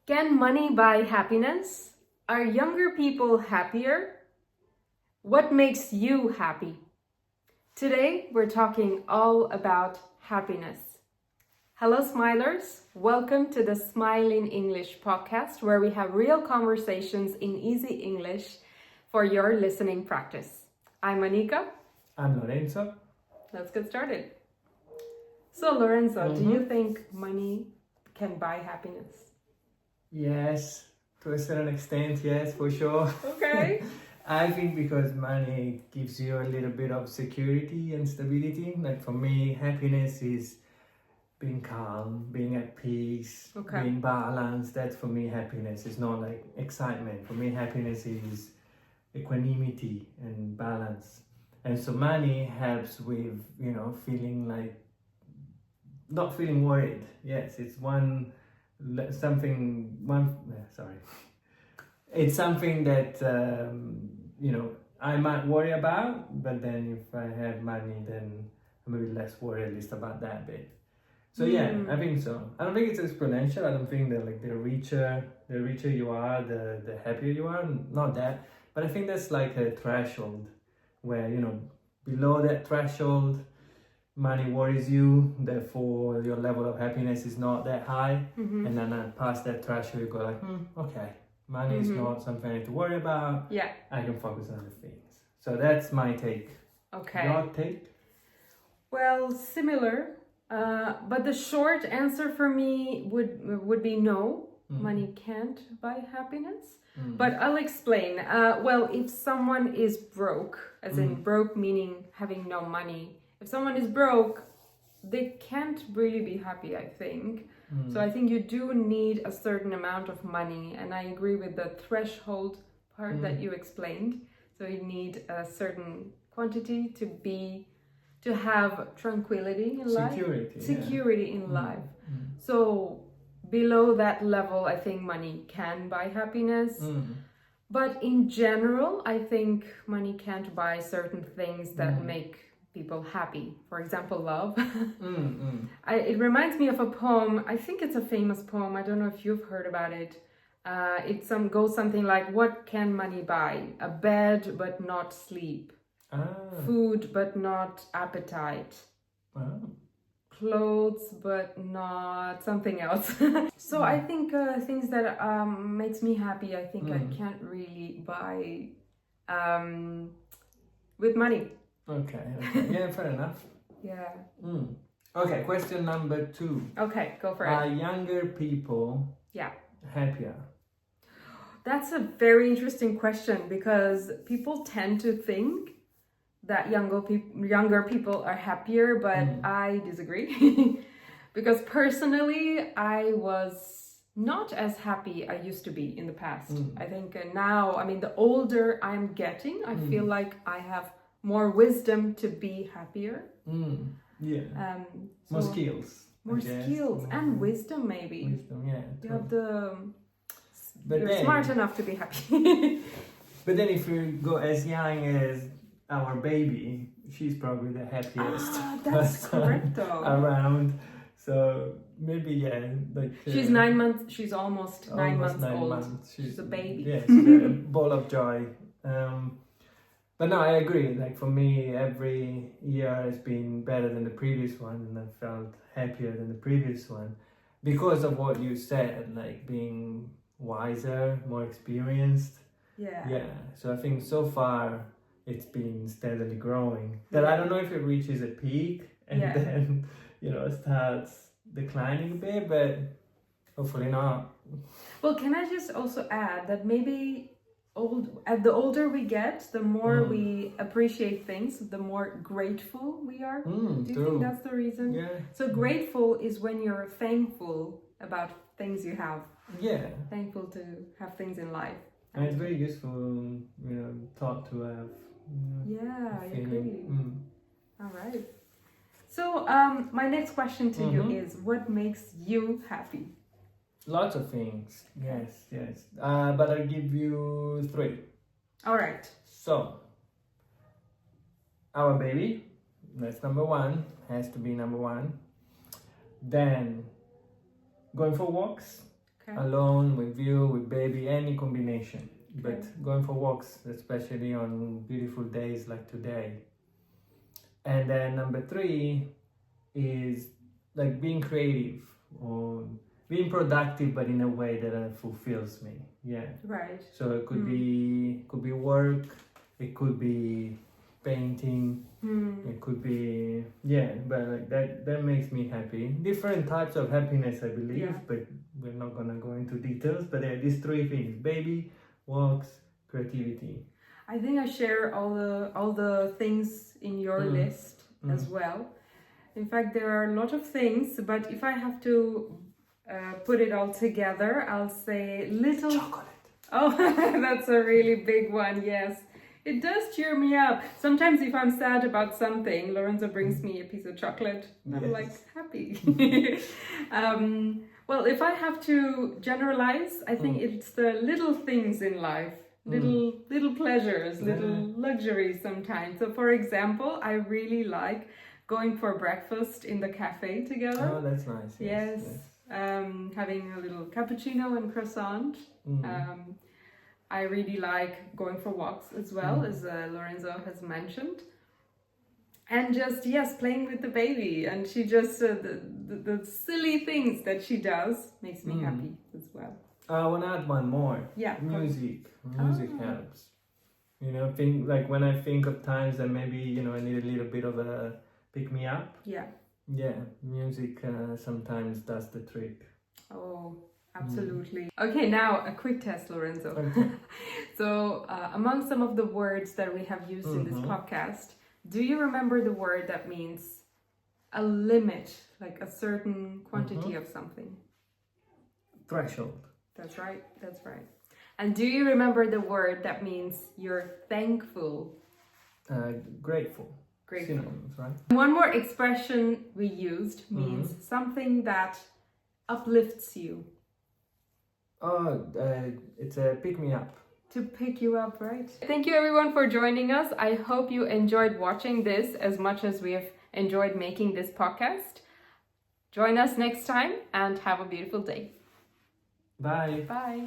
Can money buy happiness? Are younger people happier? What makes you happy? Today, we're talking all about happiness. Hello, smilers. Welcome to the Smile in English podcast, where we have real conversations in easy English for your listening practice. I'm Anika. I'm Lorenzo. Let's get started. So, Lorenzo, do you think money can buy happiness? Yes, to a certain extent, yes, for sure. Okay. I think because money gives you a little bit of security and stability. Like for me, happiness is being calm, being at peace, Okay. being balanced. That's for me happiness. It's not like excitement. For me, happiness is equanimity and balance. And so money helps with, feeling like not feeling worried. Yes, it's it's something that I might worry about, but then if I have money, then I'm a bit less worried, at least about that bit. So yeah, I think so. I don't think it's exponential. I don't think that like the richer you are, the happier you are. Not that, but I think that's like a threshold where below that threshold, money worries you, therefore your level of happiness is not that high. And then past that threshold, you go like, okay, money is not something I need to worry about. Yeah. I can focus on other things. So that's my take. Okay. Your take? Well, similar, but the short answer for me would be no. Money can't buy happiness. But I'll explain. Well, if someone is broke, as in broke meaning having no money, if someone is broke, they can't really be happy, I think. So I think you do need a certain amount of money, and I agree with the threshold part that you explained. So you need a certain quantity to have tranquility in life. Security in life. So below that level, I think money can buy happiness. But in general, I think money can't buy certain things that make people happy. For example, love. It reminds me of a poem. I think it's a famous poem. I don't know if you've heard about it. It goes something like, what can money buy? A bed, but not sleep. Food, but not appetite. Clothes, but not something else. So I think things that makes me happy, I think I can't really buy with money. Okay. Yeah, fair enough. Yeah. Okay, question number 2. Okay, go for Are it. younger people happier? That's a very interesting question, because people tend to think that younger people are happier, but I disagree. Because personally, I was not as happy I used to be in the past. I think now, I mean, the older I'm getting, I feel like I have more wisdom to be happier. Yeah. So More skills. more skills and wisdom, maybe. Wisdom, yeah. You have the. But You're then, smart enough to be happy. But then if you go as young as our baby, she's probably the happiest That's person correct, though. around. So maybe like She's 9 months. She's almost 9 months old. She's a baby. Yeah, she's a ball of joy. But no, I agree. Like for me, every year has been better than the previous one, and I felt happier than the previous one because of what you said, like being wiser, more experienced. Yeah. So I think so far it's been steadily growing. That I don't know if it reaches a peak and then starts declining a bit, but hopefully not. Well, can I just also add that maybe the older we get, the more we appreciate things, the more grateful we are. Do you think that's the reason? Yeah. So grateful is when you're thankful about things you have. Yeah. Thankful to have things in life. And it's very useful, thought to have. Yeah, I agree. All right. So my next question to you is, what makes you happy? Lots of things. Yes. But I'll give you 3. All right. So, our baby, that's number 1, has to be number 1. Then, going for walks. Okay. alone, with you, with baby, any combination. Okay. But going for walks, especially on beautiful days like today. And then number 3 is like being creative or being productive, but in a way that fulfills me. Yeah. Right. So it could be work, it could be painting, it could be but like that makes me happy. Different types of happiness, I believe, but we're not gonna go into details. But these 3 things: baby, walks, creativity. I think I share all the things in your list as well. In fact, there are a lot of things, but if I have to put it all together, I'll say little Chocolate. Oh, that's a really big one. Yes, it does cheer me up. Sometimes if I'm sad about something, Lorenzo brings me a piece of chocolate. I'm like happy. Well, if I have to generalize, I think it's the little things in life. Little pleasures, little luxuries sometimes. So for example, I really like going for breakfast in the cafe together. Oh, that's nice. Yes. Having a little cappuccino and croissant. I really like going for walks as well, as Lorenzo has mentioned. And just, playing with the baby. And she just, the silly things that she does makes me happy as well. I want to add one more. Yeah. Music helps. You know, think like when I think of times that maybe, you know, I need a little bit of a pick me up. Yeah. Yeah, music sometimes does the trick. Oh, absolutely. Okay, now a quick test, Lorenzo. Okay. So, among some of the words that we have used in this podcast, do you remember the word that means a limit, like a certain quantity of something? Threshold. That's right. And do you remember the word that means you're thankful? Grateful. Grateful. Synonyms, right? One more expression we used means something that uplifts you. Oh, it's a pick me up. To pick you up, right? Thank you everyone for joining us. I hope you enjoyed watching this as much as we have enjoyed making this podcast. Join us next time and have a beautiful day. Bye. Bye.